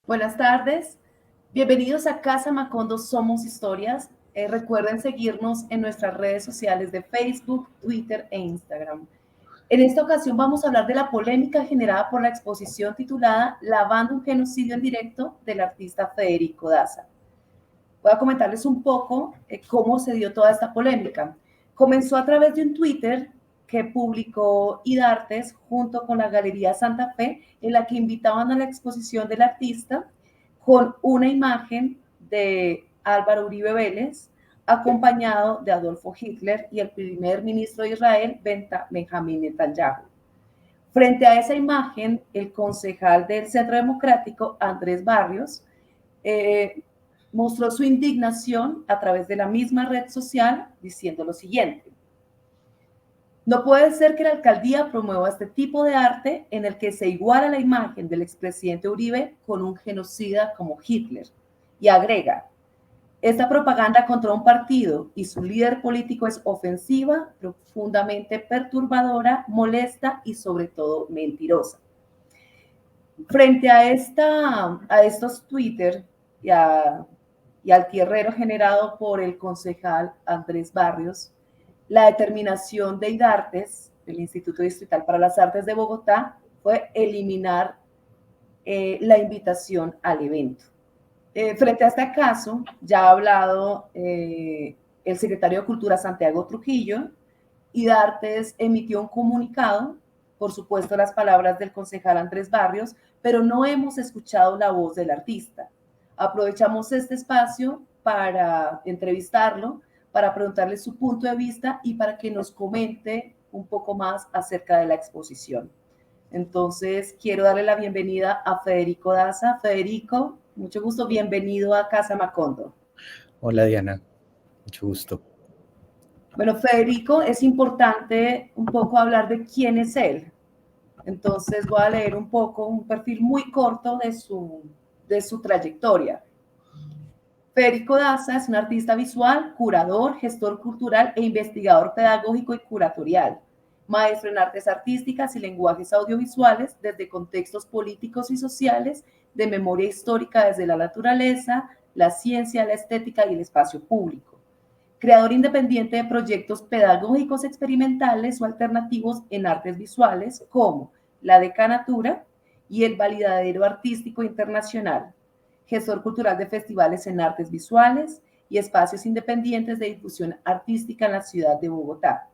Buenas tardes, bienvenidos a Casa Macondo Somos Historias. Recuerden seguirnos en nuestras redes sociales de Facebook, Twitter e Instagram. En esta ocasión vamos a hablar de la polémica generada por la exposición titulada Lavando un genocidio en directo del artista Federico Daza. Voy a comentarles un poco cómo se dio toda esta polémica. Comenzó a través de un Twitter que publicó IDARTES junto con la Galería Santa Fe, en la que invitaban a la exposición del artista con una imagen de Álvaro Uribe Vélez, acompañado de Adolfo Hitler y el primer ministro de Israel, Benjamín Netanyahu. Frente a esa imagen, el concejal del Centro Democrático, Andrés Barrios, mostró su indignación a través de la misma red social diciendo lo siguiente: no puede ser que la alcaldía promueva este tipo de arte en el que se iguala la imagen del expresidente Uribe con un genocida como Hitler. Y agrega, esta propaganda contra un partido y su líder político es ofensiva, profundamente perturbadora, molesta y sobre todo mentirosa. Frente a estos Twitter y al tierrero generado por el concejal Andrés Barrios, la determinación de IDARTES, el Instituto Distrital para las Artes de Bogotá, fue eliminar la invitación al evento. Frente a este caso, ya ha hablado el secretario de Cultura Santiago Trujillo. IDARTES emitió un comunicado, por supuesto las palabras del concejal Andrés Barrios, pero no hemos escuchado la voz del artista. Aprovechamos este espacio para entrevistarlo, para preguntarle su punto de vista y para que nos comente un poco más acerca de la exposición. Entonces, quiero darle la bienvenida a Federico Daza. Federico, mucho gusto, bienvenido a Casa Macondo. Hola Diana, mucho gusto. Bueno, Federico, es importante un poco hablar de quién es él. Entonces voy a leer un poco, un perfil muy corto de su trayectoria. Federico Daza es un artista visual, curador, gestor cultural e investigador pedagógico y curatorial. Maestro en artes artísticas y lenguajes audiovisuales desde contextos políticos y sociales, de memoria histórica desde la naturaleza, la ciencia, la estética y el espacio público. Creador independiente de proyectos pedagógicos experimentales o alternativos en artes visuales como la Decanatura y el Validadero Artístico Internacional. Gestor cultural de festivales en artes visuales y espacios independientes de difusión artística en la ciudad de Bogotá.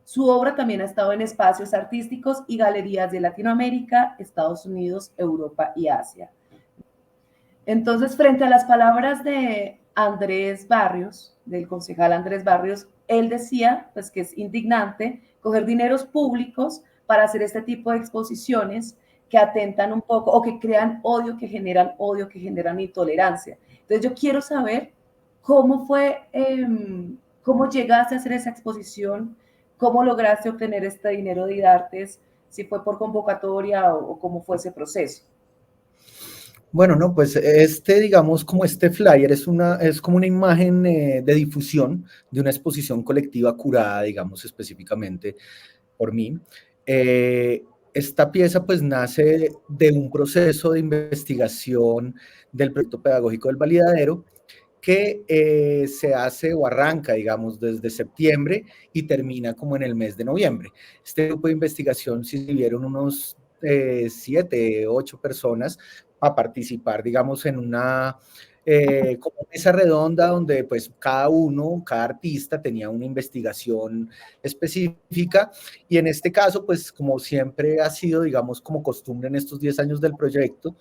Su obra también ha estado en espacios artísticos y galerías de Latinoamérica, Estados Unidos, Europa y Asia. Entonces, frente a las palabras de Andrés Barrios, del concejal Andrés Barrios, él decía pues, que es indignante coger dineros públicos para hacer este tipo de exposiciones que atentan un poco o que crean odio, que generan intolerancia. Entonces, yo quiero saber cómo fue, cómo llegaste a hacer esa exposición, cómo lograste obtener este dinero de IDARTES, si fue por convocatoria o cómo fue ese proceso. Bueno, no, pues digamos, como este flyer es como una imagen de difusión de una exposición colectiva curada, digamos, específicamente por mí. Esta pieza pues nace de un proceso de investigación del proyecto pedagógico del Validadero que se hace o arranca, digamos, desde septiembre y termina como en el mes de noviembre. Este grupo de investigación se inscribieron unos 7, 8 personas a participar, digamos, en una como mesa redonda donde pues cada artista tenía una investigación específica y en este caso pues como siempre ha sido, digamos, como costumbre en estos 10 años del proyecto,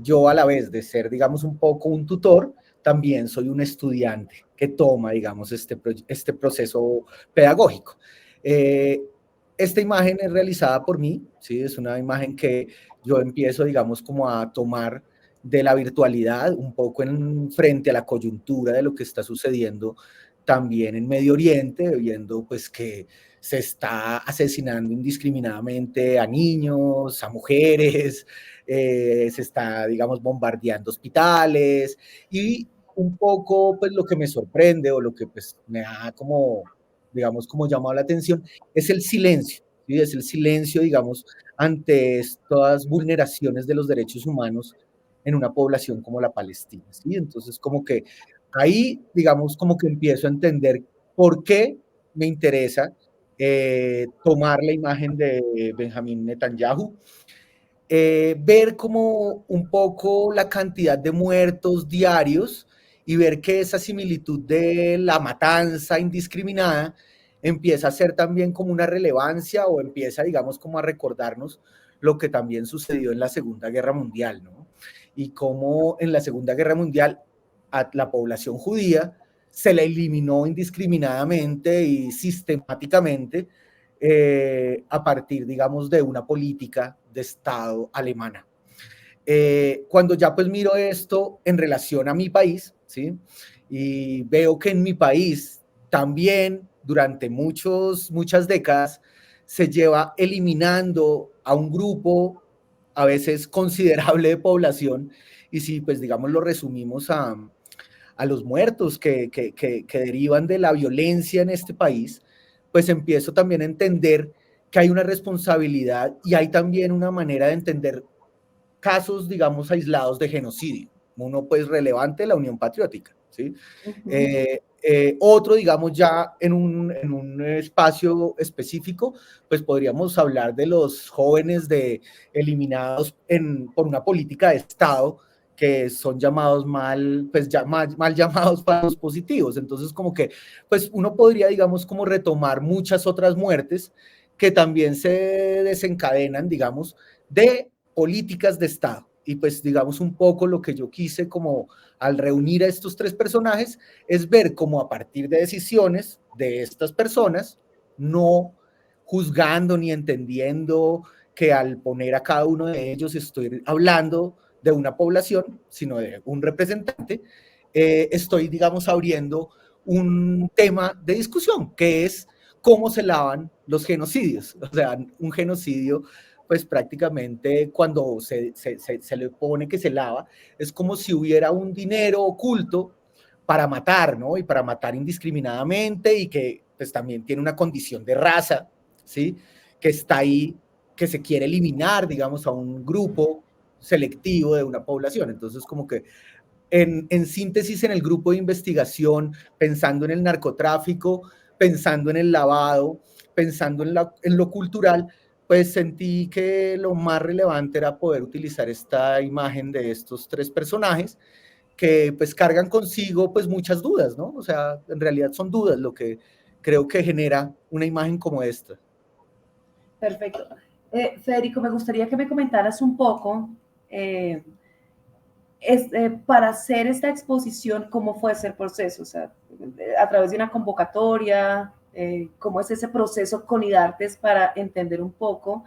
yo a la vez de ser, digamos, un poco un tutor, también soy un estudiante que toma, digamos, este proceso pedagógico. Esta imagen es realizada por mí, ¿sí? Es una imagen que yo empiezo, digamos, como a tomar de la virtualidad, un poco en frente a la coyuntura de lo que está sucediendo también en Medio Oriente, viendo pues que se está asesinando indiscriminadamente a niños, a mujeres, se está, digamos, bombardeando hospitales y un poco, pues, lo que me sorprende o lo que, pues, me ha como, digamos, como llamado la atención es el silencio, ¿sí? Es el silencio, digamos, ante estas vulneraciones de los derechos humanos en una población como la Palestina, ¿sí? Entonces, como que ahí, digamos, como que empiezo a entender por qué me interesa tomar la imagen de Benjamín Netanyahu, ver como un poco la cantidad de muertos diarios y ver que esa similitud de la matanza indiscriminada empieza a ser también como una relevancia o empieza, digamos, como a recordarnos lo que también sucedió en la Segunda Guerra Mundial, ¿no? Y cómo en la Segunda Guerra Mundial a la población judía se la eliminó indiscriminadamente y sistemáticamente a partir, digamos, de una política de Estado alemana. Cuando ya pues miro esto en relación a mi país, ¿sí? Y veo que en mi país también durante muchas décadas se lleva eliminando a un grupo a veces considerable de población y si pues digamos lo resumimos a los muertos que derivan de la violencia en este país, pues empiezo también a entender que hay una responsabilidad y hay también una manera de entender casos, digamos, aislados de genocidio. Uno, pues, relevante, la Unión Patriótica, ¿sí? Otro, digamos, ya en un espacio específico, pues podríamos hablar de los jóvenes eliminados por una política de Estado que son llamados pues ya mal llamados para los positivos. Entonces, como que, pues uno podría, digamos, como retomar muchas otras muertes que también se desencadenan, digamos, de políticas de Estado. Y pues digamos un poco lo que yo quise como al reunir a estos tres personajes es ver cómo a partir de decisiones de estas personas, no juzgando ni entendiendo que al poner a cada uno de ellos estoy hablando de una población, sino de un representante, estoy, digamos, abriendo un tema de discusión, que es cómo se lavan los genocidios. O sea, un genocidio pues prácticamente cuando se le pone que se lava, es como si hubiera un dinero oculto para matar, ¿no? Y para matar indiscriminadamente y que pues también tiene una condición de raza, ¿sí? Que está ahí, que se quiere eliminar, digamos, a un grupo selectivo de una población. Entonces, como que en síntesis, en el grupo de investigación, pensando en el narcotráfico, pensando en el lavado, pensando en lo cultural, pues sentí que lo más relevante era poder utilizar esta imagen de estos tres personajes que pues cargan consigo pues muchas dudas, ¿no? O sea, en realidad son dudas lo que creo que genera una imagen como esta. Perfecto. Federico, me gustaría que me comentaras un poco para hacer esta exposición, ¿cómo fue ese proceso? O sea, a través de una convocatoria, ¿cómo es ese proceso con IDARTES para entender un poco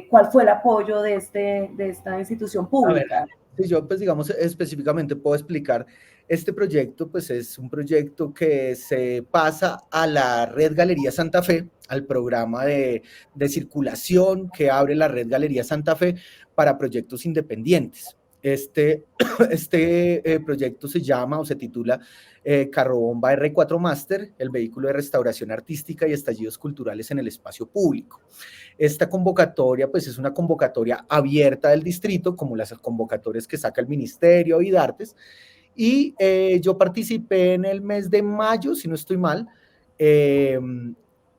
cuál fue el apoyo de esta institución A ver, pública? si yo pues digamos específicamente puedo explicar, este proyecto pues es un proyecto que se pasa a la Red Galería Santa Fe, al programa de circulación que abre la Red Galería Santa Fe para proyectos independientes. Este proyecto se llama o se titula Carrobomba R4 Master, el vehículo de restauración artística y estallidos culturales en el espacio público. Esta convocatoria, pues es una convocatoria abierta del distrito, como las convocatorias que saca el Ministerio y Dartes, y yo participé en el mes de mayo, si no estoy mal,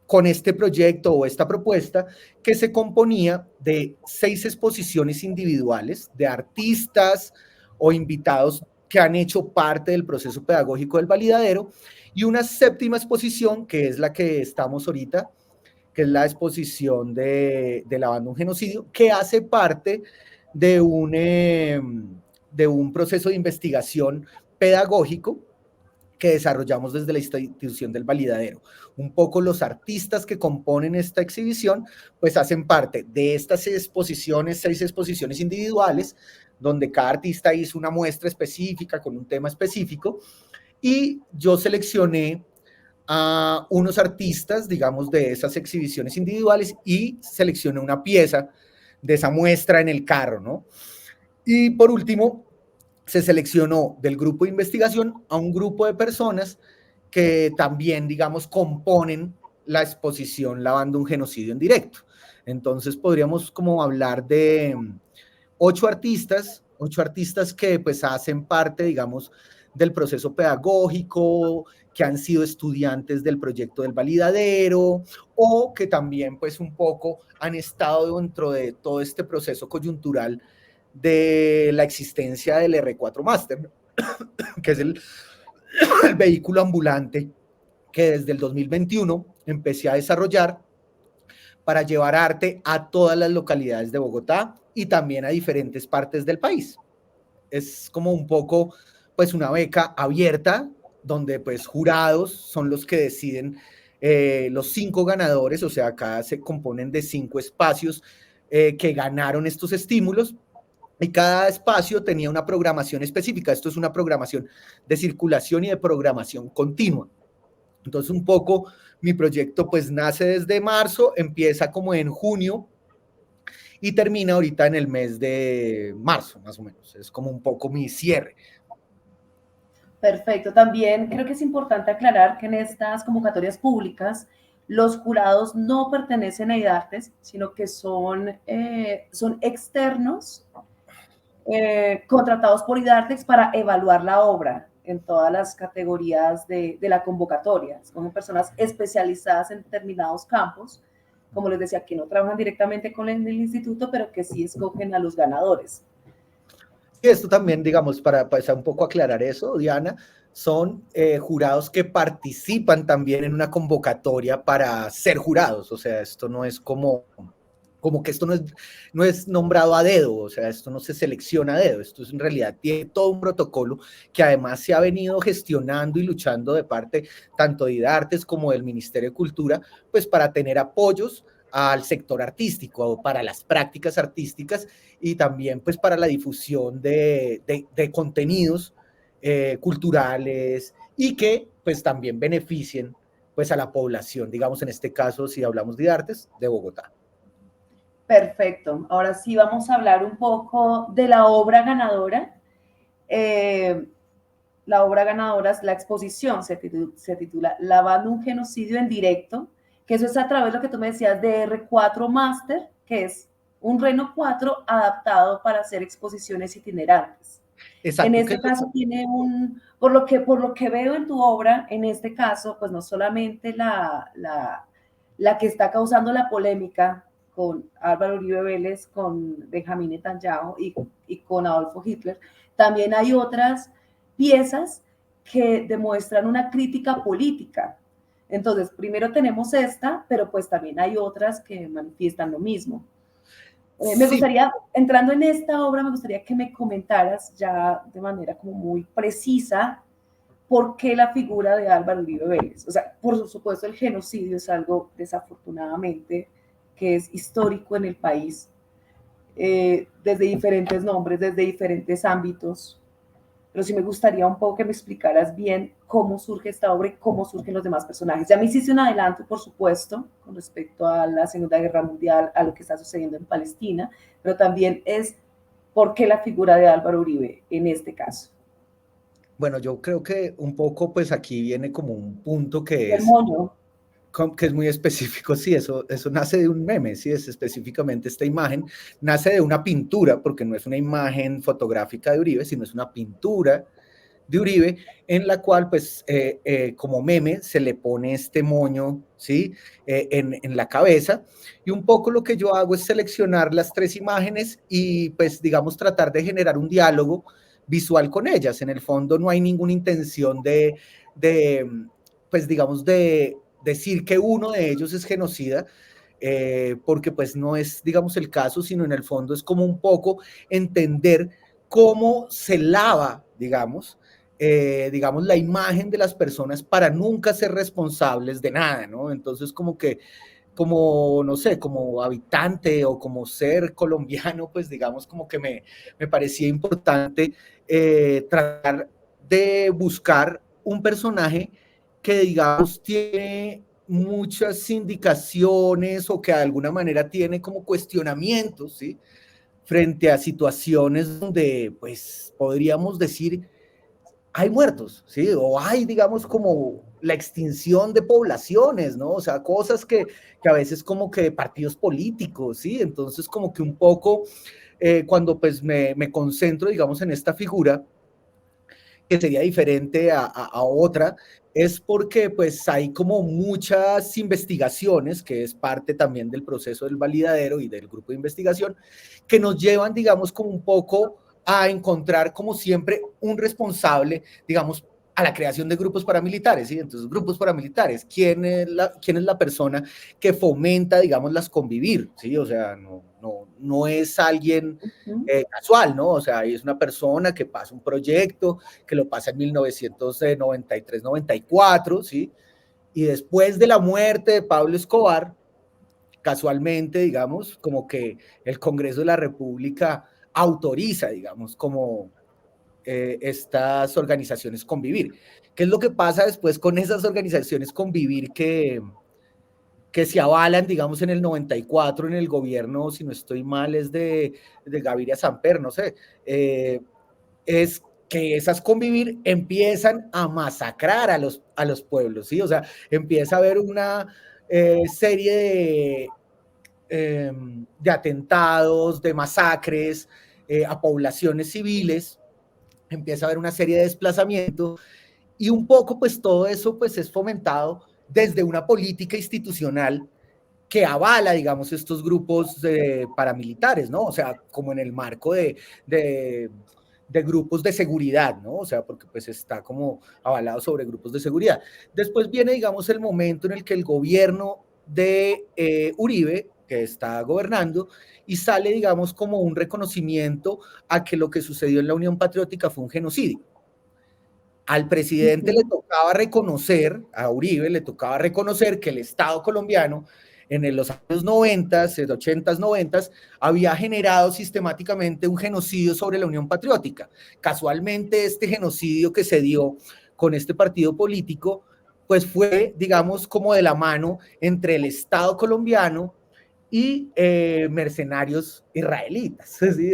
con este proyecto o esta propuesta que se componía de 6 exposiciones individuales de artistas o invitados que han hecho parte del proceso pedagógico del validadero y una 7ª exposición que es la que estamos ahorita, que es la exposición de Lavando un Genocidio, que hace parte de de un proceso de investigación pedagógico que desarrollamos desde la institución del validadero. Un poco los artistas que componen esta exhibición, pues hacen parte de estas 6 exposiciones individuales, donde cada artista hizo una muestra específica con un tema específico, y yo seleccioné a unos artistas, digamos, de esas exhibiciones individuales y seleccioné una pieza de esa muestra en el carro, ¿no? Y por último, se seleccionó del grupo de investigación a un grupo de personas que también, digamos, componen la exposición Lavando un Genocidio en Directo. Entonces podríamos como hablar de 8 8 artistas que pues hacen parte, digamos, del proceso pedagógico, que han sido estudiantes del proyecto del validadero, o que también pues un poco han estado dentro de todo este proceso coyuntural de la existencia del R4 Master, que es el vehículo ambulante que desde el 2021 empecé a desarrollar para llevar arte a todas las localidades de Bogotá y también a diferentes partes del país. Es como un poco, pues, una beca abierta donde, pues, jurados son los que deciden los 5 ganadores, o sea, acá se componen de 5 espacios que ganaron estos estímulos y cada espacio tenía una programación específica. Esto es una programación de circulación y de programación continua. Entonces, un poco mi proyecto pues nace desde marzo, empieza como en junio y termina ahorita en el mes de marzo, más o menos. Es como un poco mi cierre. Perfecto. También creo que es importante aclarar que en estas convocatorias públicas los jurados no pertenecen a IDARTES, sino que son externos contratados por IDARTES para evaluar la obra en todas las categorías de la convocatoria. Son personas especializadas en determinados campos, como les decía, que no trabajan directamente con el instituto, pero que sí escogen a los ganadores. Y esto también, digamos, para un poco aclarar eso, Diana, son jurados que participan también en una convocatoria para ser jurados. O sea, esto no es como que esto no es nombrado a dedo, o sea, esto no se selecciona a dedo, esto es en realidad tiene todo un protocolo que además se ha venido gestionando y luchando de parte tanto de IDARTES como del Ministerio de Cultura, pues para tener apoyos al sector artístico, para las prácticas artísticas y también pues para la difusión de contenidos culturales y que pues también beneficien pues a la población, digamos en este caso si hablamos de IDARTES, de Bogotá. Perfecto. Ahora sí vamos a hablar un poco de la obra ganadora. La obra ganadora es la exposición, se titula Lavando un genocidio en directo, que eso es a través de lo que tú me decías de R4 Master, que es un Reno 4 adaptado para hacer exposiciones itinerantes. Exacto, en este caso tiene por lo que veo en tu obra, en este caso, pues no solamente la que está causando la polémica con Álvaro Uribe Vélez, con Benjamín Netanyahu y con Adolfo Hitler, también hay otras piezas que demuestran una crítica política. Entonces, primero tenemos esta, pero pues también hay otras que manifiestan lo mismo. Me gustaría, entrando en esta obra, me gustaría que me comentaras ya de manera como muy precisa por qué la figura de Álvaro Uribe Vélez. O sea, por supuesto, el genocidio es algo desafortunadamente que es histórico en el país, desde diferentes nombres, desde diferentes ámbitos, pero sí me gustaría un poco que me explicaras bien cómo surge esta obra y cómo surgen los demás personajes. Ya me hiciste un adelanto, por supuesto, con respecto a la Segunda Guerra Mundial, a lo que está sucediendo en Palestina, pero también es por qué la figura de Álvaro Uribe en este caso. Bueno, yo creo que un poco, pues aquí viene como un punto que es muy específico, sí, eso nace de un meme, sí, es específicamente esta imagen, nace de una pintura, porque no es una imagen fotográfica de Uribe, sino es una pintura de Uribe, en la cual, pues, como meme, se le pone este moño, ¿sí?, en la cabeza, y un poco lo que yo hago es seleccionar las 3 imágenes y, pues, digamos, tratar de generar un diálogo visual con ellas. En el fondo no hay ninguna intención pues, digamos, de decir que uno de ellos es genocida, porque pues no es, digamos, el caso, sino en el fondo es como un poco entender cómo se lava, digamos, la imagen de las personas para nunca ser responsables de nada, ¿no? Entonces como que, como, no sé, como habitante o como ser colombiano, pues digamos como que me parecía importante tratar de buscar un personaje que, digamos, tiene muchas indicaciones o que de alguna manera tiene como cuestionamientos, ¿sí?, frente a situaciones donde, pues, podríamos decir, hay muertos, ¿sí? O hay, digamos, como la extinción de poblaciones, ¿no? O sea, cosas que a veces como que partidos políticos, ¿sí? Entonces, como que un poco cuando pues me concentro, digamos, en esta figura, que sería diferente a otra, es porque pues hay como muchas investigaciones, que es parte también del proceso del validadero y del grupo de investigación, que nos llevan, digamos, como un poco a encontrar como siempre un responsable, digamos, a la creación de grupos paramilitares, ¿sí? Entonces, grupos paramilitares, quién es la persona que fomenta, digamos, las convivir, ¿sí? O sea, no es alguien casual, ¿no? O sea, es una persona que pasa un proyecto, que lo pasa en 1993-94, ¿sí? Y después de la muerte de Pablo Escobar, casualmente, digamos, como que el Congreso de la República autoriza, digamos, como estas organizaciones convivir. ¿Qué es lo que pasa después con esas organizaciones convivir que se avalan, digamos, en el 94 en el gobierno, si no estoy mal, es de Gaviria Samper, no sé, es que esas convivir empiezan a masacrar a los pueblos, ¿sí? O sea, empieza a haber una serie de atentados, de masacres a poblaciones civiles, empieza a haber una serie de desplazamientos y un poco pues todo eso pues es fomentado desde una política institucional que avala, digamos, estos grupos paramilitares, ¿no? O sea, como en el marco de grupos de seguridad, ¿no? O sea, porque pues está como avalado sobre grupos de seguridad. Después viene, digamos, el momento en el que el gobierno de Uribe, que está gobernando, y sale, digamos, como un reconocimiento a que lo que sucedió en la Unión Patriótica fue un genocidio. Al presidente le tocaba reconocer, a Uribe le tocaba reconocer que el Estado colombiano en los años 90, 80, 90, había generado sistemáticamente un genocidio sobre la Unión Patriótica. Casualmente, este genocidio que se dio con este partido político, pues fue, digamos, como de la mano entre el Estado colombiano y mercenarios israelitas. ¿Sí?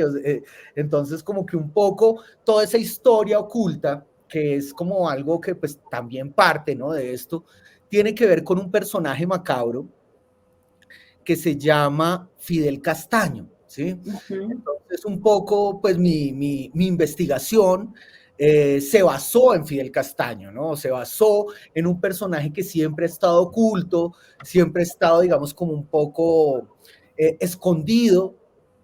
Entonces, como que un poco toda esa historia oculta, que es como algo que pues también parte, ¿no?, de esto, tiene que ver con un personaje macabro que se llama Fidel Castaño, ¿sí? Entonces, un poco, pues mi investigación se basó en Fidel Castaño, ¿no? Se basó en un personaje que siempre ha estado oculto, siempre ha estado, digamos, como un poco escondido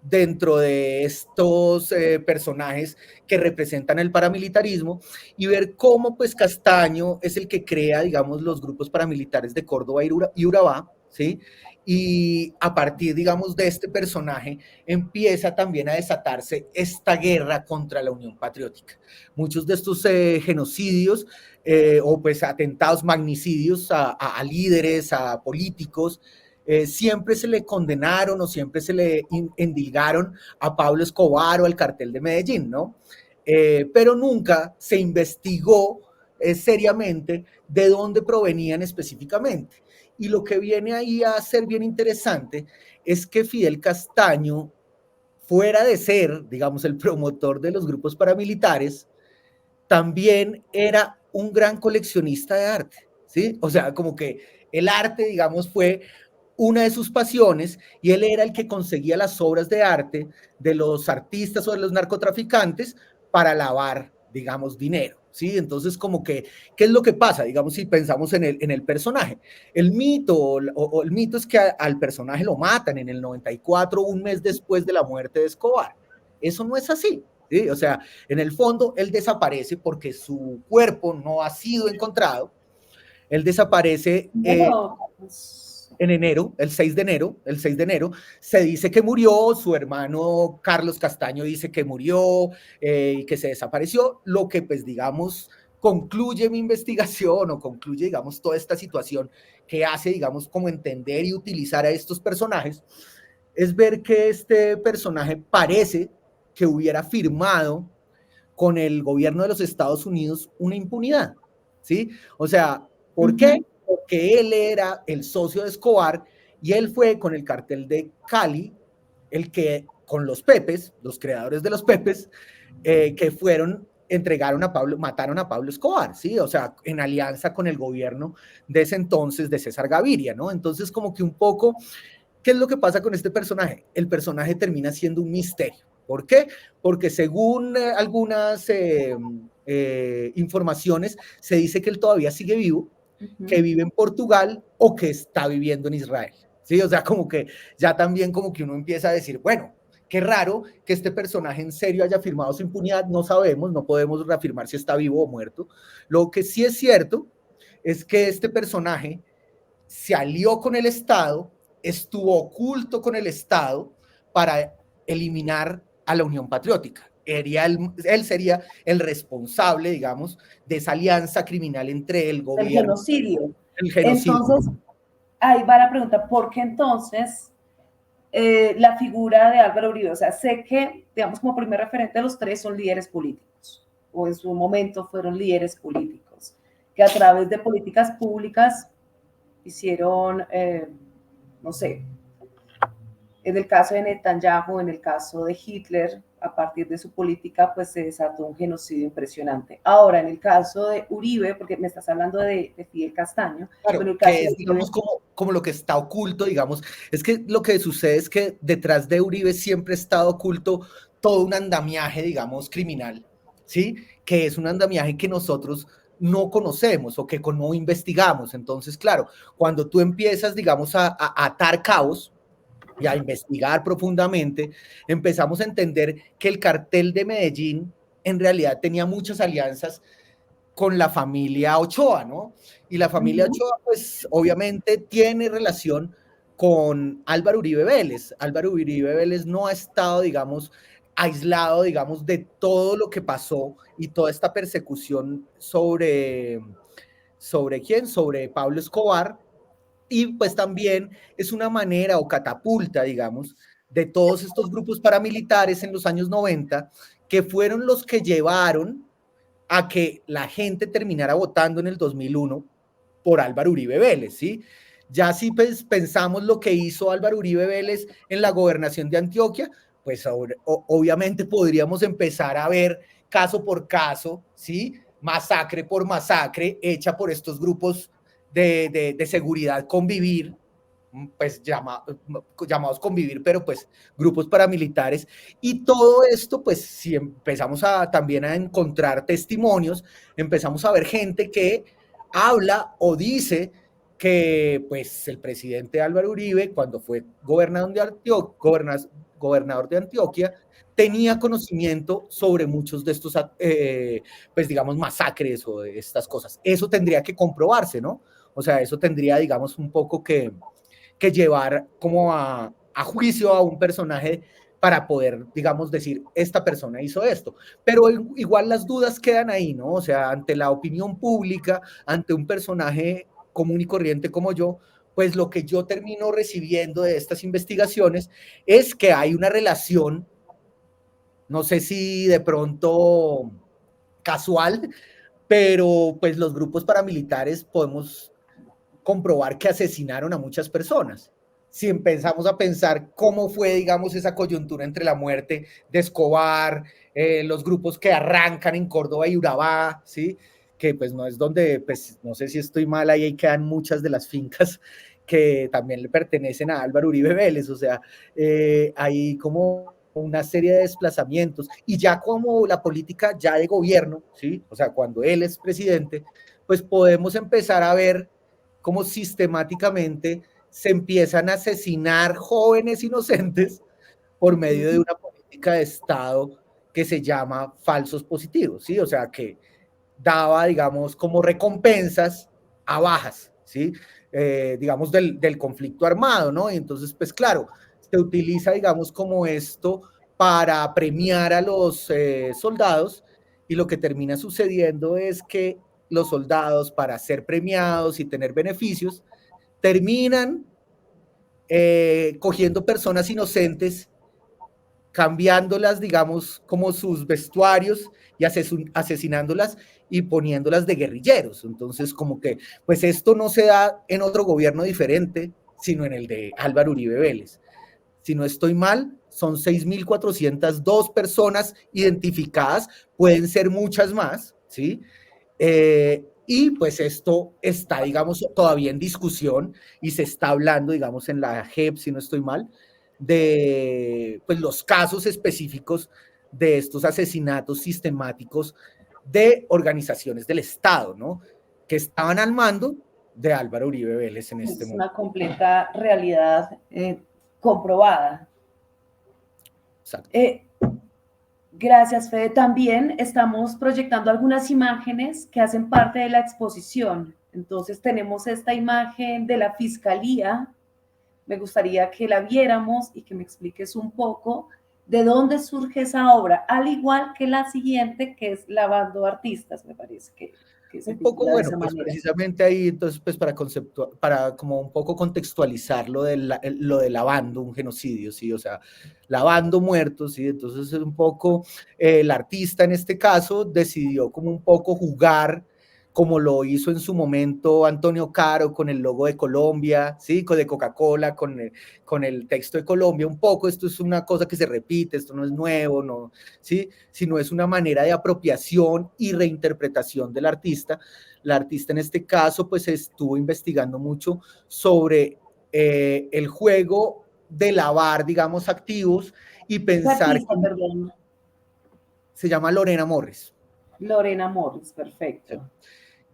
dentro de estos personajes que representan el paramilitarismo, y ver cómo pues Castaño es el que crea, digamos, los grupos paramilitares de Córdoba y Urabá, ¿sí? Y a partir, digamos, de este personaje empieza también a desatarse esta guerra contra la Unión Patriótica. Muchos de estos genocidios o pues atentados, magnicidios a líderes, a políticos, siempre se le condenaron o siempre se le endilgaron a Pablo Escobar o al cartel de Medellín, ¿no? Pero nunca se investigó seriamente de dónde provenían específicamente. Y lo que viene ahí a ser bien interesante es que Fidel Castaño, fuera de ser, digamos, el promotor de los grupos paramilitares, también era un gran coleccionista de arte, ¿sí? O sea, como que el arte, digamos, fue una de sus pasiones y él era el que conseguía las obras de arte de los artistas o de los narcotraficantes para lavar, digamos, dinero, ¿sí? Entonces, como que, ¿qué es lo que pasa? Digamos, si pensamos en el personaje. El mito, o el mito es que al personaje lo matan en el 94, un mes después de la muerte de Escobar. Eso no es así, ¿sí? O sea, en el fondo, él desaparece porque su cuerpo no ha sido encontrado. Él desaparece en enero, el 6 de enero, se dice que murió, su hermano Carlos Castaño dice que murió y que se desapareció, lo que pues digamos concluye mi investigación o concluye digamos toda esta situación que hace digamos como entender y utilizar a estos personajes, es ver que este personaje parece que hubiera firmado con el gobierno de los Estados Unidos una impunidad, ¿sí? O sea, ¿por qué? Porque él era el socio de Escobar y él fue con el cartel de Cali, el que con los Pepes, los creadores de los Pepes, que fueron, entregaron a Pablo, mataron a Pablo Escobar, ¿sí? O sea, en alianza con el gobierno de ese entonces de César Gaviria, ¿no? Entonces, como que un poco ¿Qué es lo que pasa con este personaje? El personaje termina siendo un misterio. ¿Por qué? Porque según algunas informaciones, se dice que él todavía sigue vivo, que vive en Portugal o que está viviendo en Israel. ¿Sí? O sea, como que ya también como que uno empieza a decir, bueno, qué raro que este personaje en serio haya firmado su impunidad, no sabemos, no podemos reafirmar si está vivo o muerto. Lo que sí es cierto es que este personaje se alió con el Estado, estuvo oculto con el Estado para eliminar a la Unión Patriótica. Él sería el responsable, digamos, de esa alianza criminal entre el El gobierno. genocidio. El genocidio. Entonces, ahí va la pregunta, ¿por qué entonces la figura de Álvaro Uribe? O sea, sé que, digamos, como primer referente, los tres son líderes políticos, o en su momento fueron líderes políticos, que a través de políticas públicas hicieron, no sé, en el caso de Netanyahu, en el caso de Hitler, a partir de su política, pues se desató un genocidio impresionante. Ahora, en el caso de Uribe, porque me estás hablando de Fidel Castaño, claro, pero el que caso es, de digamos, Uribe, como lo que está oculto, digamos, es que lo que sucede es que detrás de Uribe siempre ha estado oculto todo un andamiaje, digamos, criminal, ¿sí? Que es un andamiaje que nosotros no conocemos o que no investigamos. Entonces, claro, cuando tú empiezas, digamos, a atar cabos y a investigar profundamente, empezamos a entender que el cartel de Medellín en realidad tenía muchas alianzas con la familia Ochoa, ¿no? Y la familia Ochoa, pues obviamente tiene relación con Álvaro Uribe Vélez. Álvaro Uribe Vélez no ha estado, digamos, aislado, digamos, de todo lo que pasó y toda esta persecución ¿sobre quién? Sobre Pablo Escobar. Y pues también es una manera o catapulta, digamos, de todos estos grupos paramilitares en los años 90, que fueron los que llevaron a que la gente terminara votando en el 2001 por Álvaro Uribe Vélez, ¿sí? Ya si pues, pensamos lo que hizo Álvaro Uribe Vélez en la gobernación de Antioquia, pues obviamente podríamos empezar a ver caso por caso, ¿sí? Masacre por masacre hecha por estos grupos de seguridad Convivir, pues llamados Convivir, pero pues grupos paramilitares. Y todo esto, pues si empezamos también a encontrar testimonios, empezamos a ver gente que habla o dice que pues el presidente Álvaro Uribe, cuando fue gobernador de Antioquia, tenía conocimiento sobre muchos de estos, pues digamos, masacres o de estas cosas. Eso tendría que comprobarse, ¿no? O sea, eso tendría, digamos, un poco que llevar como a juicio a un personaje para poder, digamos, decir, esta persona hizo esto. Pero igual las dudas quedan ahí, ¿no? O sea, ante la opinión pública, ante un personaje común y corriente como yo, pues lo que yo termino recibiendo de estas investigaciones es que hay una relación, no sé si de pronto casual, pero pues los grupos paramilitares podemos comprobar que asesinaron a muchas personas. Si empezamos a pensar cómo fue, digamos, esa coyuntura entre la muerte de Escobar, los grupos que arrancan en Córdoba y Urabá, ¿sí? Que pues no es donde, pues no sé si estoy mal, ahí quedan muchas de las fincas que también le pertenecen a Álvaro Uribe Vélez, o sea, hay como una serie de desplazamientos y ya como la política ya de gobierno, ¿sí? O sea, cuando él es presidente, pues podemos empezar a ver cómo sistemáticamente se empiezan a asesinar jóvenes inocentes por medio de una política de Estado que se llama falsos positivos, ¿sí? O sea, que daba, digamos, como recompensas a bajas, ¿sí? Digamos, del conflicto armado, ¿no? Y entonces, pues claro, se utiliza, digamos, como esto para premiar a los soldados y lo que termina sucediendo es que los soldados, para ser premiados y tener beneficios, terminan cogiendo personas inocentes, cambiándolas, digamos, como sus vestuarios y asesinándolas y poniéndolas de guerrilleros. Entonces, como que, pues esto no se da en otro gobierno diferente, sino en el de Álvaro Uribe Vélez. Si no estoy mal, son 6.402 personas identificadas, pueden ser muchas más, ¿sí? Y pues esto está, digamos, todavía en discusión y se está hablando, digamos, en la JEP, si no estoy mal, de pues, los casos específicos de estos asesinatos sistemáticos de organizaciones del Estado, ¿no? Que estaban al mando de Álvaro Uribe Vélez en este Es momento. una completa realidad comprobada. Exacto. Gracias, Fede. También estamos proyectando algunas imágenes que hacen parte de la exposición. Entonces tenemos esta imagen de la Fiscalía. Me gustaría que la viéramos y que me expliques un poco de dónde surge esa obra, al igual que la siguiente, que es Lavando Artistas, me parece que se Un poco, titula de bueno, esa pues manera. precisamente ahí, entonces, pues para como un poco contextualizar lo de lavando un genocidio, ¿sí? O sea, lavando muertos, ¿sí? Entonces, es un poco, el artista en este caso decidió como un poco jugar como lo hizo en su momento Antonio Caro con el logo de Colombia, ¿sí? De Coca-Cola, con el texto de Colombia, un poco, esto es una cosa que se repite, esto no es nuevo, no, ¿sí? Sino es una manera de apropiación y reinterpretación del artista. La artista en este caso, pues estuvo investigando mucho sobre el juego de lavar, digamos, activos y ¿Qué pensar artista, que perdón? se llama Lorena Morris. Lorena Morris, ¿Sí? perfecto.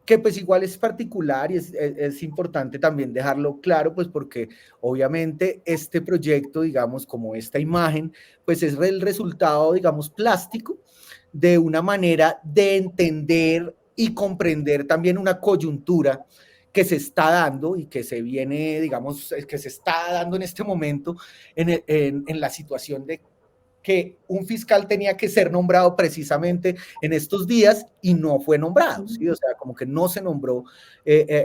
Que pues igual es particular y es importante también dejarlo claro, pues porque obviamente este proyecto, digamos, como esta imagen, pues es el resultado, digamos, plástico de una manera de entender y comprender también una coyuntura que se está dando y que se viene, digamos, que se está dando en este momento en la situación de que un fiscal tenía que ser nombrado precisamente en estos días y no fue nombrado, ¿sí? O sea, como que no se nombró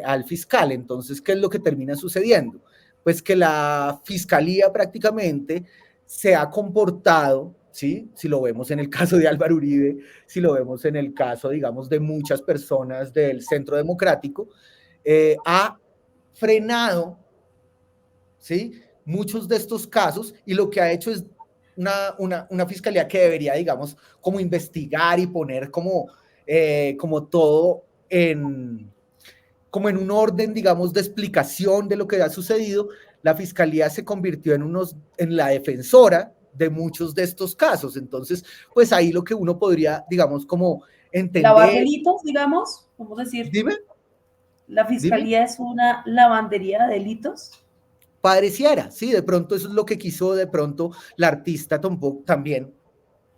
al fiscal. Entonces, ¿qué es lo que termina sucediendo? Pues que la fiscalía prácticamente se ha comportado, ¿sí? Si lo vemos en el caso de Álvaro Uribe, si lo vemos en el caso, digamos, de muchas personas del Centro Democrático, ha frenado, ¿sí? Muchos de estos casos y lo que ha hecho es una fiscalía que debería, digamos, como investigar y poner como todo como en un orden, digamos, de explicación de lo que ha sucedido. La fiscalía se convirtió en la defensora de muchos de estos casos. Entonces, pues ahí lo que uno podría, digamos, como Lavar entender. delitos, digamos, vamos a decir, Dime, la dime. Fiscalía es una lavandería de delitos. Pareciera, sí, de pronto eso es lo que quiso de pronto la artista también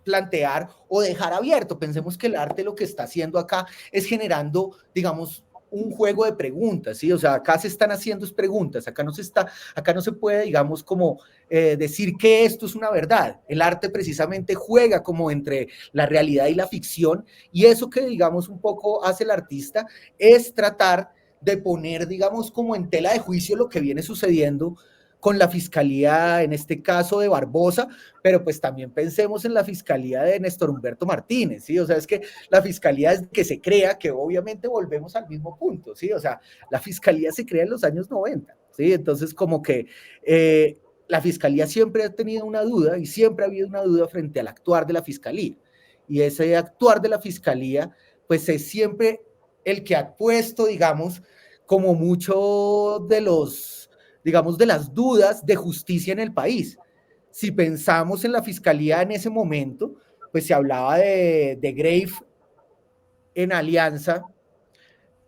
plantear o dejar abierto. Pensemos que el arte lo que está haciendo acá es generando, digamos, un juego de preguntas, ¿sí? O sea, acá se están haciendo preguntas, acá no se puede, digamos, como decir que esto es una verdad. El arte precisamente juega como entre la realidad y la ficción, y eso que, digamos, un poco hace el artista es tratar de poner, digamos, como en tela de juicio lo que viene sucediendo con la fiscalía, en este caso de Barbosa, pero pues también pensemos en la fiscalía de Néstor Humberto Martínez, ¿sí? O sea, es que la fiscalía es que se crea, que obviamente volvemos al mismo punto, ¿sí? O sea, la fiscalía se crea en los años 90, ¿sí? Entonces, como que la fiscalía siempre ha tenido una duda y siempre ha habido una duda frente al actuar de la fiscalía. Y ese actuar de la fiscalía, pues es siempre el que ha puesto, digamos, como mucho de los, digamos, de las dudas de justicia en el país. Si pensamos en la fiscalía en ese momento, pues se hablaba de Grave en alianza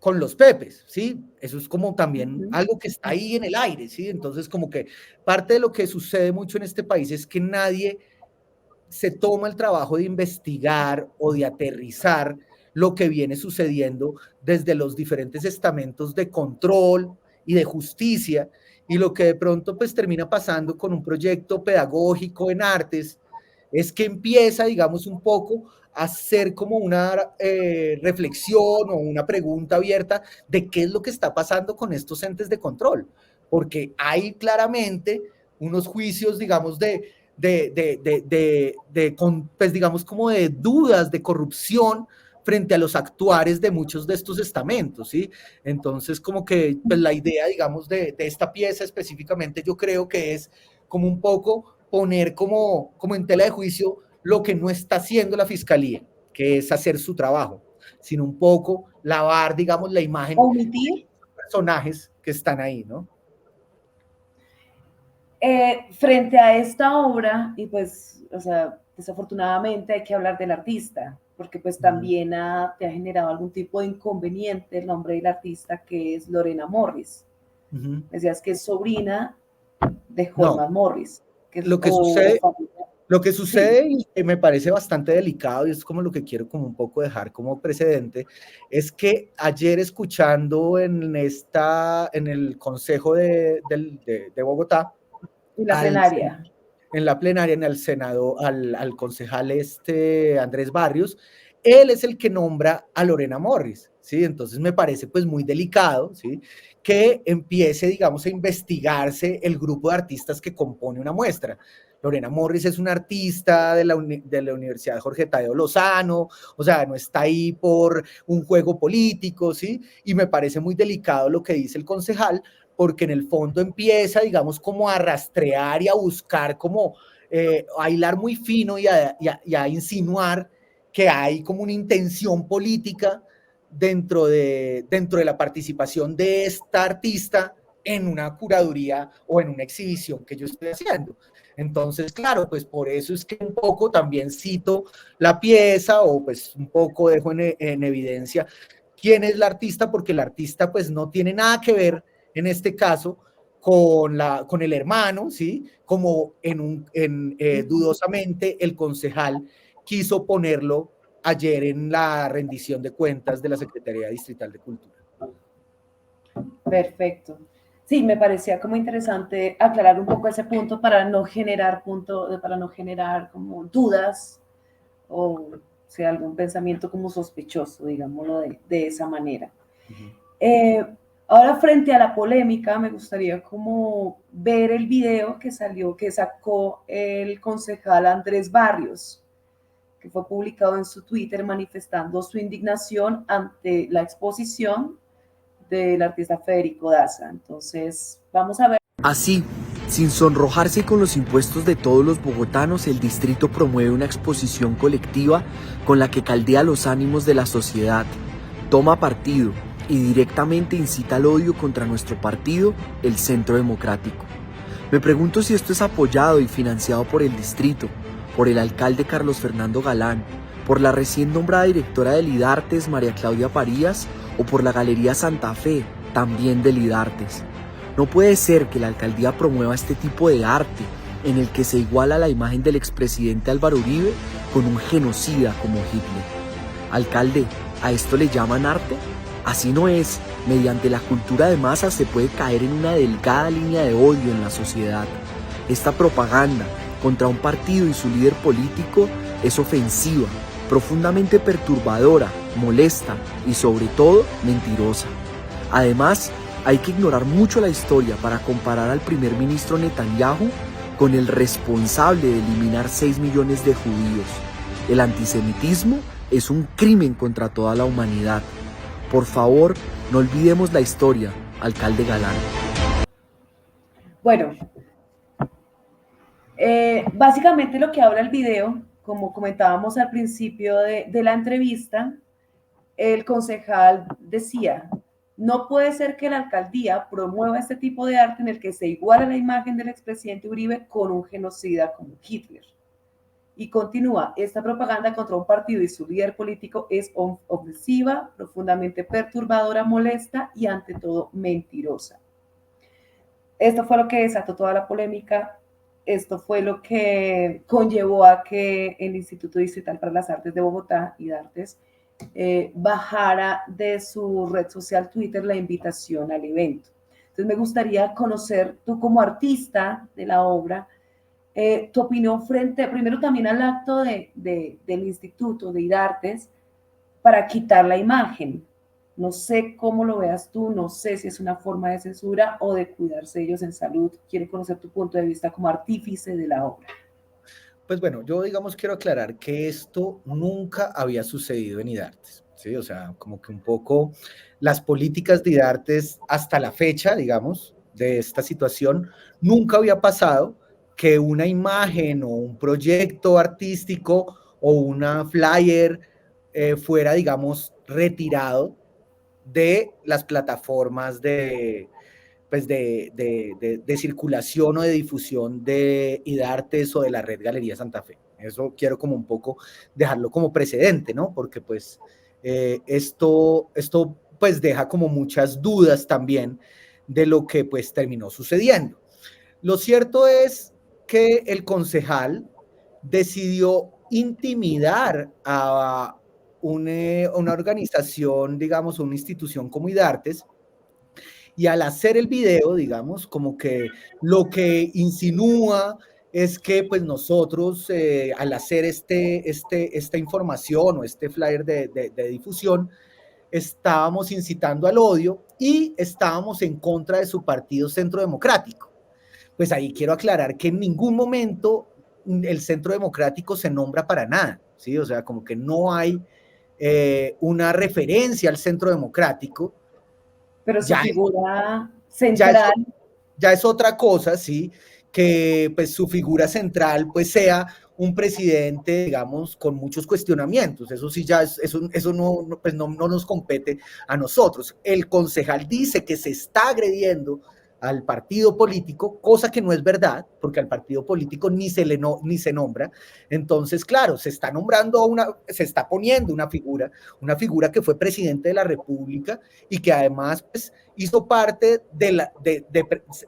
con los Pepes, ¿sí? Eso es como también algo que está ahí en el aire, ¿sí? Entonces, como que parte de lo que sucede mucho en este país es que nadie se toma el trabajo de investigar o de aterrizar lo que viene sucediendo desde los diferentes estamentos de control y de justicia, y lo que de pronto pues termina pasando con un proyecto pedagógico en artes es que empieza, digamos, un poco a hacer como una reflexión o una pregunta abierta de qué es lo que está pasando con estos entes de control, porque hay claramente unos juicios, digamos, pues digamos, como de dudas de corrupción frente a los actuares de muchos de estos estamentos, ¿sí? Entonces, como que pues, la idea, digamos, de esta pieza específicamente, yo creo que es como un poco poner como en tela de juicio lo que no está haciendo la fiscalía, que es hacer su trabajo. sino un poco lavar, digamos, la imagen Omitir. de los personajes que están ahí, ¿no? Frente a esta obra, y pues, o sea, desafortunadamente hay que hablar del artista, porque pues también te ha generado algún tipo de inconveniente el nombre del artista, que es Lorena Morris. Decías que es sobrina de No, Holman Morris, que es, lo que sucede, familia. lo que Sí, sucede y que me parece bastante delicado, y es como lo que quiero como un poco dejar como precedente, es que ayer escuchando en el Consejo de Bogotá, y la al, plenaria. en la plenaria, en el Senado, al concejal Andrés Barrios, él es el que nombra a Lorena Morris, ¿sí? Entonces me parece pues muy delicado, ¿sí? Que empiece, digamos, a investigarse el grupo de artistas que compone una muestra. Lorena Morris es una artista de la Universidad Jorge Tadeo Lozano, o sea, no está ahí por un juego político, ¿sí? Y me parece muy delicado lo que dice el concejal, porque en el fondo empieza, digamos, como a rastrear y a buscar como a hilar muy fino y a insinuar que hay como una intención política dentro de la participación de esta artista en una curaduría o en una exhibición que yo estoy haciendo. Entonces, claro, pues por eso es que un poco también cito la pieza o pues un poco dejo en evidencia quién es la artista, porque el artista pues no tiene nada que ver en este caso con el hermano, ¿sí? Como dudosamente el concejal quiso ponerlo ayer en la rendición de cuentas de la Secretaría Distrital de Cultura. Perfecto. Sí, me parecía como interesante aclarar un poco ese punto para no generar para no generar como dudas o sea algún pensamiento como sospechoso, digámoslo de esa manera. Ahora, frente a la polémica, me gustaría como ver el video que sacó el concejal Andrés Barrios, que fue publicado en su Twitter manifestando su indignación ante la exposición del artista Federico Daza. Entonces, vamos a ver. Así, sin sonrojarse con los impuestos de todos los bogotanos, el distrito promueve una exposición colectiva con la que caldea los ánimos de la sociedad, toma partido y directamente incita al odio contra nuestro partido, el Centro Democrático. Me pregunto si esto es apoyado y financiado por el distrito, por el alcalde Carlos Fernando Galán, por la recién nombrada directora del IDARTES, María Claudia Parías, o por la Galería Santa Fe, también del IDARTES. No puede ser que la alcaldía promueva este tipo de arte en el que se iguala la imagen del expresidente Álvaro Uribe con un genocida como Hitler. Alcalde, ¿a esto le llaman arte? Así no es. Mediante la cultura de masas se puede caer en una delgada línea de odio en la sociedad. Esta propaganda contra un partido y su líder político es ofensiva, profundamente perturbadora, molesta y sobre todo mentirosa. Además, hay que ignorar mucho la historia para comparar al primer ministro Netanyahu con el responsable de eliminar 6 millones de judíos. El antisemitismo es un crimen contra toda la humanidad. Por favor, no olvidemos la historia, alcalde Galán. Bueno, básicamente lo que habla el video, como comentábamos al principio de la entrevista, el concejal decía: no puede ser que la alcaldía promueva este tipo de arte en el que se iguala la imagen del expresidente Uribe con un genocida como Hitler. Y continúa: esta propaganda contra un partido y su líder político es ofensiva, profundamente perturbadora, molesta y ante todo mentirosa. Esto fue lo que desató toda la polémica. Esto fue lo que conllevó a que el Instituto Distrital para las Artes de Bogotá, IDARTES, bajara de su red social Twitter la invitación al evento. Entonces me gustaría conocer, tú como artista de la obra, tu opinión frente, primero también al acto del Instituto de IDARTES para quitar la imagen. No sé cómo lo veas tú, no sé si es una forma de censura o de cuidarse ellos en salud. Quiero conocer tu punto de vista como artífice de la obra. Pues bueno, yo digamos quiero aclarar que esto nunca había sucedido en IDARTES, ¿sí? O sea, como que un poco las políticas de IDARTES hasta la fecha, digamos, de esta situación, nunca había pasado que una imagen o un proyecto artístico o una flyer fuera, digamos, retirado de las plataformas pues de circulación o de difusión de IDARTES o de la red Galería Santa Fe. Eso quiero como un poco dejarlo como precedente, ¿no? Porque pues esto pues deja como muchas dudas también de lo que pues terminó sucediendo. Lo cierto es que el concejal decidió intimidar a una organización, digamos, una institución como IDARTES, y al hacer el video, digamos, como que lo que insinúa es que pues nosotros al hacer esta información o este flyer de difusión, estábamos incitando al odio y estábamos en contra de su partido Centro Democrático. Pues ahí quiero aclarar que en ningún momento el Centro Democrático se nombra para nada, ¿sí? O sea, como que no hay una referencia al Centro Democrático. Pero su figura central. Ya es otra cosa, ¿sí? Que pues su figura central pues sea un presidente, digamos, con muchos cuestionamientos. Eso sí, ya eso no, pues no nos compete a nosotros. El concejal dice que se está agrediendo al partido político, cosa que no es verdad, porque al partido político ni se nombra. Entonces, claro, se está se está poniendo una figura que fue presidente de la República y que además pues, hizo parte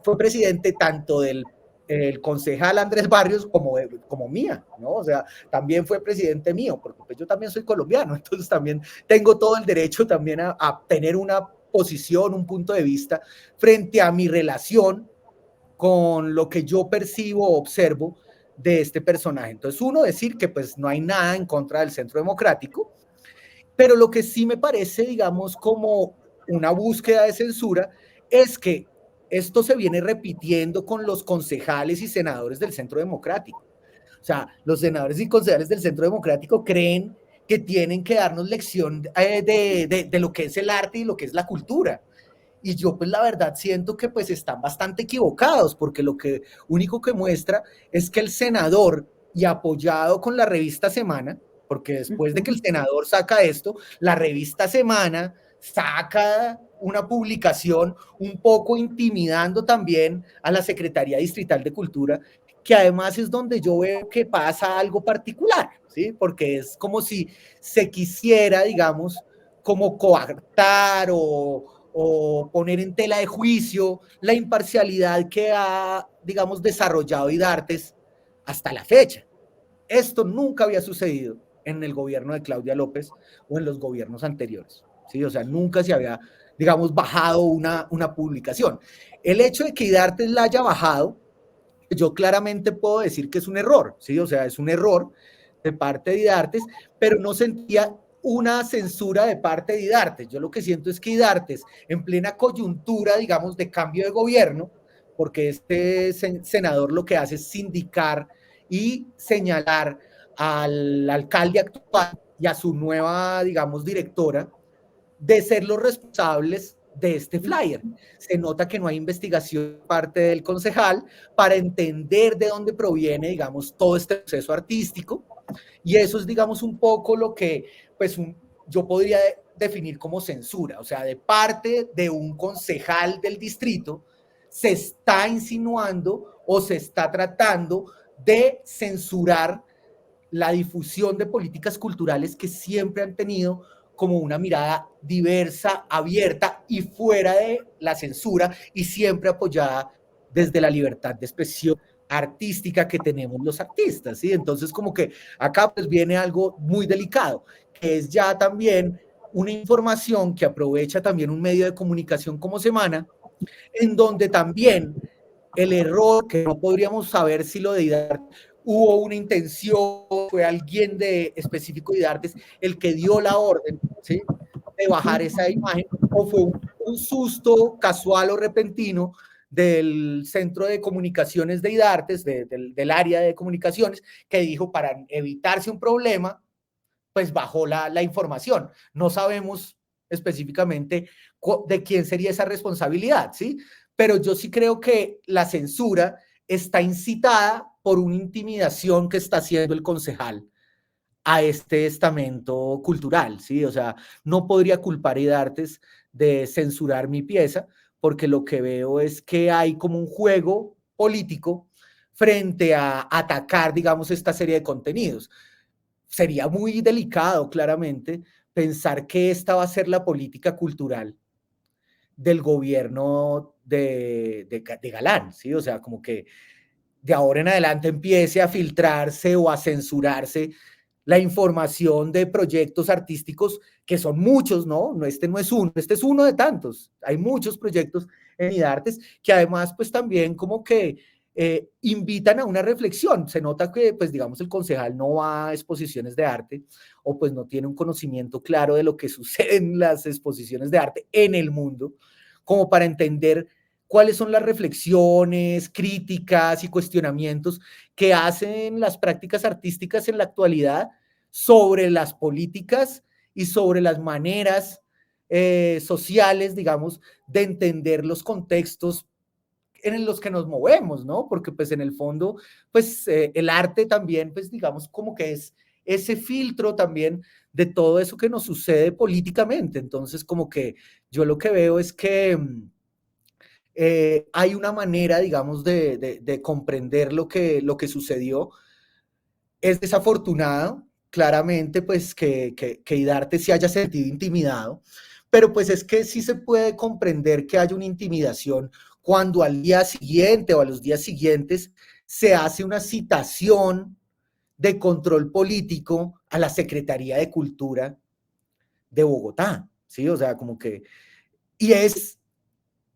fue presidente tanto del el concejal Andrés Barrios como mía, ¿no? O sea, también fue presidente mío, porque pues yo también soy colombiano, entonces también tengo todo el derecho también a tener una posición, un punto de vista frente a mi relación con lo que yo percibo o observo de este personaje. Entonces, uno, decir que pues no hay nada en contra del Centro Democrático, pero lo que sí me parece, digamos, como una búsqueda de censura es que esto se viene repitiendo con los concejales y senadores del Centro Democrático. O sea, los senadores y concejales del Centro Democrático creen que tienen que darnos lección de lo que es el arte y lo que es la cultura. Y yo pues la verdad siento que pues están bastante equivocados, porque lo único que muestra es que el senador, y apoyado con la revista Semana, porque después de que el senador saca esto, la revista Semana saca una publicación un poco intimidando también a la Secretaría Distrital de Cultura, que además es donde yo veo que pasa algo particular, ¿sí? Porque es como si se quisiera, digamos, como coartar o poner en tela de juicio la imparcialidad que ha, digamos, desarrollado IDARTES hasta la fecha. Esto nunca había sucedido en el gobierno de Claudia López o en los gobiernos anteriores, ¿sí? O sea, nunca se había, digamos, bajado una publicación. El hecho de que IDARTES la haya bajado, yo claramente puedo decir que es un error, ¿sí? O sea, es un error de parte de IDARTES, pero no sentía una censura de parte de IDARTES. Yo lo que siento es que IDARTES, en plena coyuntura, digamos, de cambio de gobierno, porque este senador lo que hace es sindicar y señalar al alcalde actual y a su nueva, digamos, directora, de ser los responsables de este flyer. Se nota que no hay investigación por parte del concejal para entender de dónde proviene, digamos, todo este proceso artístico, y eso es, digamos, un poco lo que, pues, yo podría definir como censura. O sea, de parte de un concejal del distrito se está insinuando o se está tratando de censurar la difusión de políticas culturales que siempre han tenido como una mirada diversa, abierta y fuera de la censura, y siempre apoyada desde la libertad de expresión artística que tenemos los artistas, ¿sí? Entonces, como que acá pues viene algo muy delicado, que es ya también una información que aprovecha también un medio de comunicación como Semana, en donde también el error, que no podríamos saber si lo de IDARTES hubo una intención, fue alguien de específico de IDARTES el que dio la orden, ¿sí?, de bajar esa imagen, o fue un susto casual o repentino del centro de comunicaciones de IDARTES, del área de comunicaciones, que dijo, para evitarse un problema, pues bajó la información. No sabemos específicamente de quién sería esa responsabilidad, ¿sí? Pero yo sí creo que la censura está incitada por una intimidación que está haciendo el concejal a este estamento cultural, ¿sí? O sea, no podría culpar a IDARTES de censurar mi pieza, porque lo que veo es que hay como un juego político frente a atacar, digamos, esta serie de contenidos. Sería muy delicado, claramente, pensar que esta va a ser la política cultural del gobierno de Galán, ¿sí? O sea, como que de ahora en adelante empiece a filtrarse o a censurarse la información de proyectos artísticos, que son muchos, ¿no? Este no es uno, este es uno de tantos. Hay muchos proyectos en IDARTES que además, pues también como que invitan a una reflexión. Se nota que, pues digamos, el concejal no va a exposiciones de arte o pues no tiene un conocimiento claro de lo que sucede en las exposiciones de arte en el mundo, como para entender cuáles son las reflexiones, críticas y cuestionamientos que hacen las prácticas artísticas en la actualidad sobre las políticas y sobre las maneras sociales, digamos, de entender los contextos en los que nos movemos, ¿no? Porque pues en el fondo, pues el arte también, pues digamos, como que es ese filtro también de todo eso que nos sucede políticamente. Entonces, como que yo lo que veo es que hay una manera, digamos, de comprender lo que sucedió. Es desafortunado, claramente, pues que Idarte se haya sentido intimidado, pero pues es que sí se puede comprender que haya una intimidación cuando al día siguiente o a los días siguientes se hace una citación de control político a la Secretaría de Cultura de Bogotá, ¿sí? O sea, como que, y es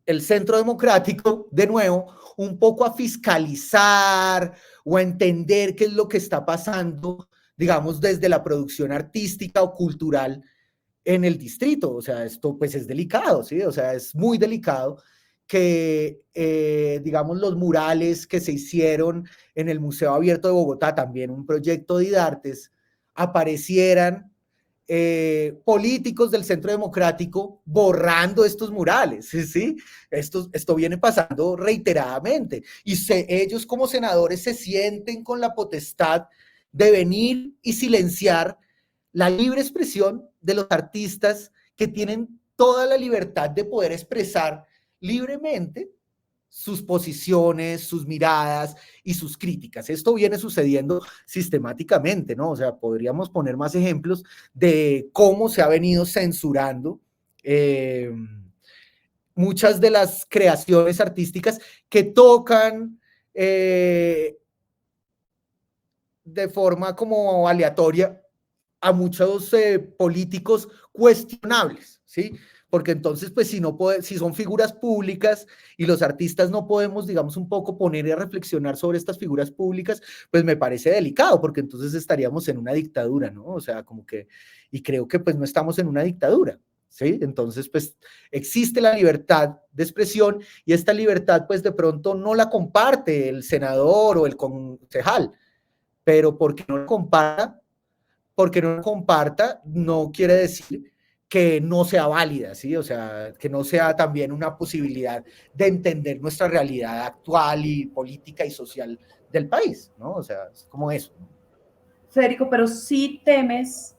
el Centro Democrático, de nuevo, un poco a fiscalizar o a entender qué es lo que está pasando, digamos, desde la producción artística o cultural en el distrito. O sea, esto pues es delicado, ¿sí? O sea, es muy delicado que, digamos, los murales que se hicieron en el Museo Abierto de Bogotá, también un proyecto de IDARTES, aparecieran políticos del Centro Democrático borrando estos murales, ¿sí? Esto viene pasando reiteradamente y ellos como senadores se sienten con la potestad de venir y silenciar la libre expresión de los artistas que tienen toda la libertad de poder expresar libremente sus posiciones, sus miradas y sus críticas. Esto viene sucediendo sistemáticamente, ¿no? O sea, podríamos poner más ejemplos de cómo se ha venido censurando muchas de las creaciones artísticas que tocan de forma como aleatoria a muchos políticos cuestionables, ¿sí? Porque entonces, pues si son figuras públicas y los artistas no podemos, digamos, un poco poner a reflexionar sobre estas figuras públicas, pues me parece delicado, porque entonces estaríamos en una dictadura, ¿no? O sea, como que, y creo que pues no estamos en una dictadura, ¿sí? Entonces, pues existe la libertad de expresión y esta libertad, pues de pronto no la comparte el senador o el concejal, pero porque no lo comparta, no quiere decir que no sea válida, ¿sí? O sea, que no sea también una posibilidad de entender nuestra realidad actual y política y social del país, ¿no? O sea, es como eso. Federico, pero sí temes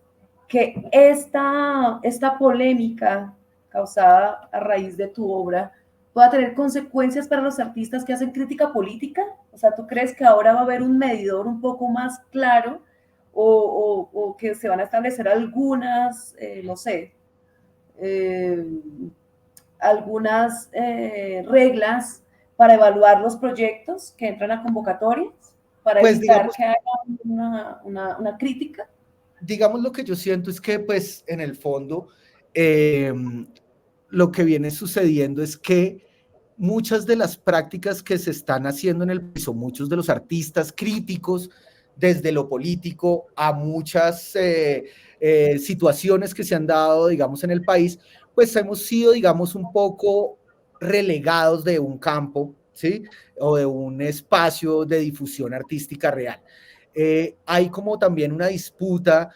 que esta polémica causada a raíz de tu obra pueda tener consecuencias para los artistas que hacen crítica política. O sea, ¿tú crees que ahora va a haber un medidor un poco más claro o que se van a establecer algunas, no sé, algunas reglas para evaluar los proyectos que entran a convocatorias, para Pues evitar digamos, que haya una crítica? digamos, lo que yo siento es que, pues, en el fondo, lo que viene sucediendo es que muchas de las prácticas que se están haciendo en el país, o muchos de los artistas críticos desde lo político a muchas situaciones que se han dado, digamos, en el país, pues hemos sido, digamos, un poco relegados de un campo, ¿sí? O de un espacio de difusión artística real. Hay como también una disputa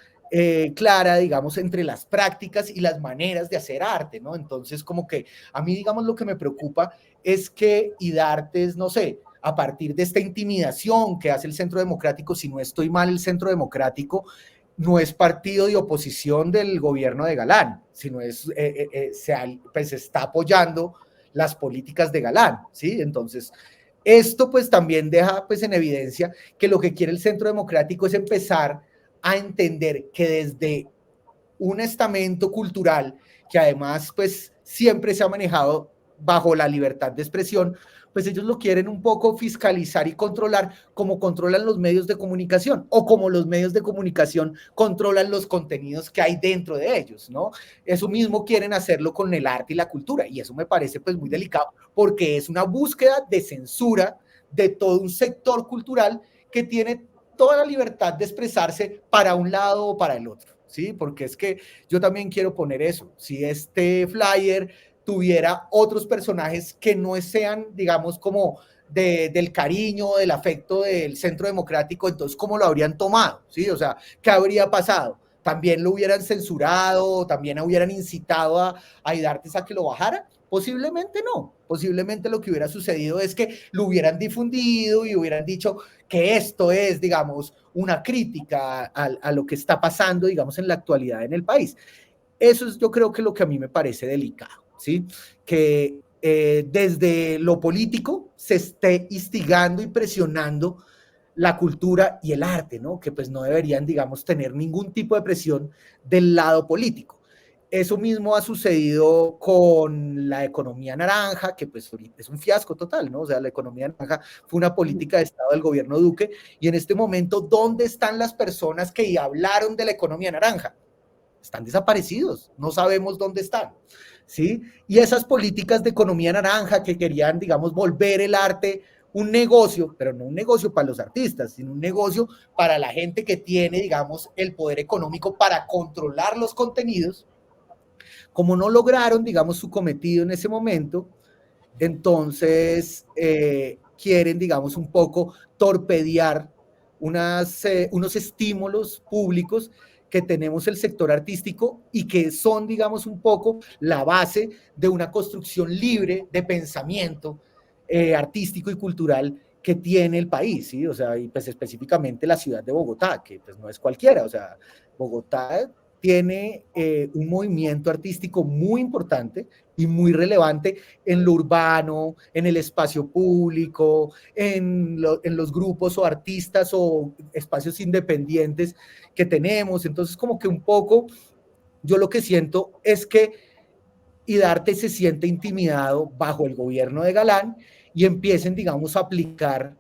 clara, digamos, entre las prácticas y las maneras de hacer arte, ¿no? Entonces, como que a mí, digamos, lo que me preocupa es que IDARTES, no sé, a partir de esta intimidación que hace el Centro Democrático, si no estoy mal, el Centro Democrático no es partido de oposición del gobierno de Galán, sino pues está apoyando las políticas de Galán, ¿sí? Entonces, esto pues también deja pues en evidencia que lo que quiere el Centro Democrático es empezar a entender que desde un estamento cultural que además pues siempre se ha manejado bajo la libertad de expresión, pues ellos lo quieren un poco fiscalizar y controlar como controlan los medios de comunicación o como los medios de comunicación controlan los contenidos que hay dentro de ellos, ¿no? Eso mismo quieren hacerlo con el arte y la cultura y eso me parece pues muy delicado porque es una búsqueda de censura de todo un sector cultural que tiene toda la libertad de expresarse para un lado o para el otro, ¿sí? Porque es que yo también quiero poner eso, si este flyer tuviera otros personajes que no sean, digamos, como del cariño, del afecto del Centro Democrático, entonces, ¿cómo lo habrían tomado? ¿Sí? O sea, ¿qué habría pasado? ¿También lo hubieran censurado? ¿También hubieran incitado a Idartes a que lo bajara? Posiblemente no. Posiblemente lo que hubiera sucedido es que lo hubieran difundido y hubieran dicho que esto es, digamos, una crítica a lo que está pasando, digamos, en la actualidad en el país. Eso es, yo creo que lo que a mí me parece delicado, ¿sí? Que desde lo político se esté instigando y presionando la cultura y el arte, ¿no? Que pues no deberían, digamos, tener ningún tipo de presión del lado político. Eso mismo ha sucedido con la economía naranja, que pues es un fiasco total, ¿no? O sea, la economía naranja fue una política de Estado del gobierno Duque y en este momento, ¿dónde están las personas que hablaron de la economía naranja? Están desaparecidos, no sabemos dónde están, ¿sí? Y esas políticas de economía naranja que querían, digamos, volver el arte un negocio, pero no un negocio para los artistas, sino un negocio para la gente que tiene, digamos, el poder económico para controlar los contenidos, como no lograron, digamos, su cometido en ese momento, entonces quieren, digamos, un poco torpedear unos estímulos públicos que tenemos el sector artístico y que son, digamos, un poco la base de una construcción libre de pensamiento artístico y cultural que tiene el país, ¿sí? O sea, y pues específicamente la ciudad de Bogotá, que pues no es cualquiera, o sea, Bogotá tiene un movimiento artístico muy importante y muy relevante en lo urbano, en el espacio público, en los grupos o artistas o espacios independientes que tenemos. Entonces, como que un poco, yo lo que siento es que Idarte se siente intimidado bajo el gobierno de Galán y empiecen, digamos, a aplicar,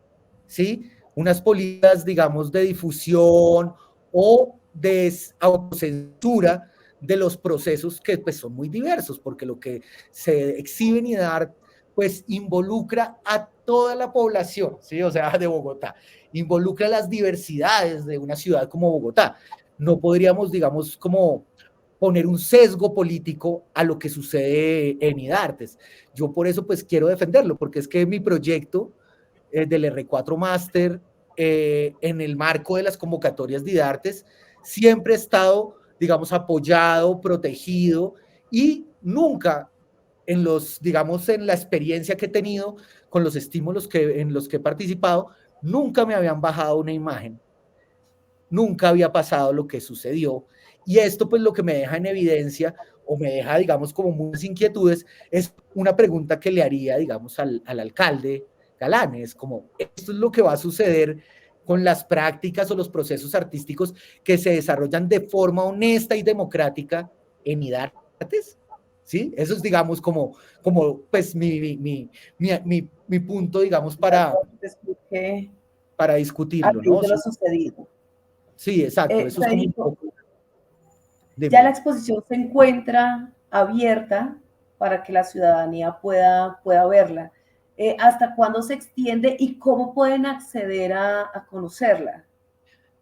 ¿sí? Unas políticas, digamos, de difusión o de autocensura de los procesos que pues son muy diversos, porque lo que se exhibe en Idarte pues involucra a toda la población, ¿sí? O sea, de Bogotá, involucra las diversidades de una ciudad como Bogotá. No podríamos, digamos, como poner un sesgo político a lo que sucede en Idartes. Yo por eso pues quiero defenderlo, porque es que mi proyecto del R4 Master en el marco de las convocatorias de Idartes siempre ha estado, digamos, apoyado, protegido y nunca en los, digamos, en la experiencia que he tenido con los estímulos en los que he participado, nunca me habían bajado una imagen, nunca había pasado lo que sucedió. Y esto pues lo que me deja en evidencia o me deja, digamos, como muchas inquietudes, es una pregunta que le haría, digamos, al alcalde Galán, es como, esto es lo que va a suceder con las prácticas o los procesos artísticos que se desarrollan de forma honesta y democrática en Idartes, ¿sí? Eso es, digamos, como pues, mi punto, digamos, para discutirlo, ¿no? De lo sucedido. Sí, exacto, eso es como un poco... Ya la exposición se encuentra abierta para que la ciudadanía pueda verla. ¿Hasta cuándo se extiende y cómo pueden acceder a conocerla?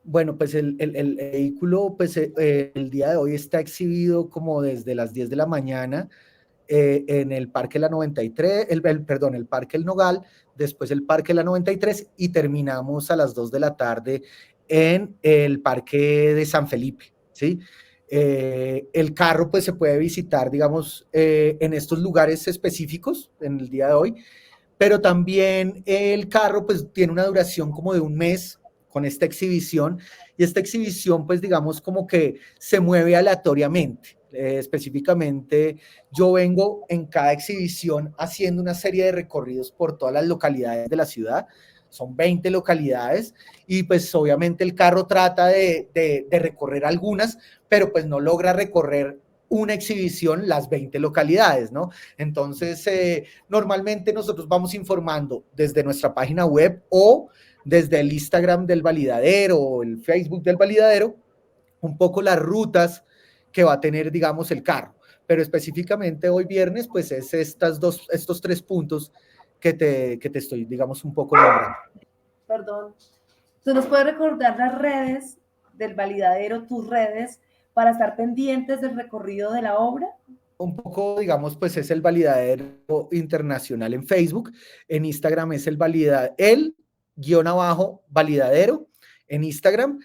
Bueno, pues el vehículo, pues el día de hoy está exhibido como desde las 10 de la mañana en el Parque La 93, perdón, el Parque El Nogal, después el Parque La 93 y terminamos a las 2 de la tarde en el Parque de San Felipe, ¿sí? El carro pues se puede visitar, digamos, en estos lugares específicos en el día de hoy, pero también el carro pues tiene una duración como de un mes con esta exhibición, y esta exhibición pues digamos como que se mueve aleatoriamente. Específicamente yo vengo en cada exhibición haciendo una serie de recorridos por todas las localidades de la ciudad, son 20 localidades, y pues obviamente el carro trata de recorrer algunas, pero pues no logra recorrer una exhibición las 20 localidades, ¿no? Entonces, normalmente nosotros vamos informando desde nuestra página web o desde el Instagram del validadero o el Facebook del validadero, un poco las rutas que va a tener, digamos, el carro. Pero específicamente hoy viernes, pues es estos 3 puntos que te estoy, digamos, un poco nombrando. Perdón. ¿Tú nos puedes recordar las redes del validadero, tus redes, para estar pendientes del recorrido de la obra? Un poco, digamos, pues es el validadero internacional en Facebook, en Instagram es el _validadero en Instagram,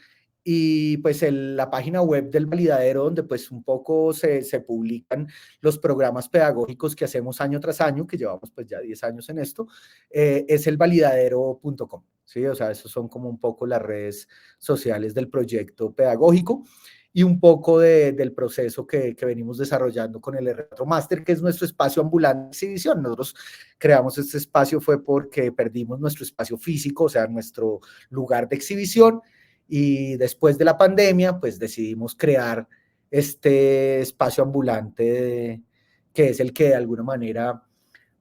y pues la página web del validadero, donde pues un poco se publican los programas pedagógicos que hacemos año tras año, que llevamos pues ya 10 años en esto, es el validadero.com, ¿sí? O sea, esos son como un poco las redes sociales del proyecto pedagógico y un poco del proceso que venimos desarrollando con el R4 Master, que es nuestro espacio ambulante de exhibición. Nosotros creamos este espacio fue porque perdimos nuestro espacio físico, o sea, nuestro lugar de exhibición, y después de la pandemia, pues decidimos crear este espacio ambulante que es el que de alguna manera,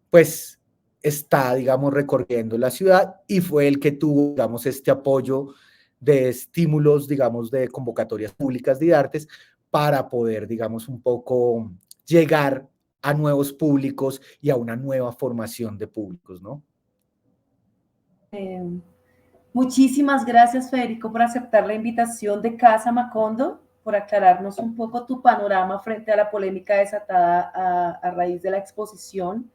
pues, está, digamos, recorriendo la ciudad, y fue el que tuvo, digamos, este apoyo de estímulos, digamos, de convocatorias públicas de artes para poder, digamos, un poco llegar a nuevos públicos y a una nueva formación de públicos, ¿no? Muchísimas gracias, Federico, por aceptar la invitación de Casa Macondo, por aclararnos un poco tu panorama frente a la polémica desatada a raíz de la exposición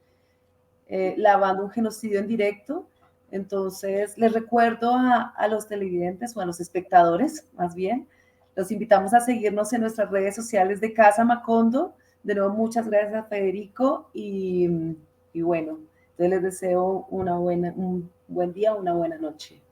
Lavando un genocidio en directo. Entonces, les recuerdo a los televidentes o a los espectadores, más bien, los invitamos a seguirnos en nuestras redes sociales de Casa Macondo. De nuevo, muchas gracias a Federico y bueno, entonces les deseo un buen día, una buena noche.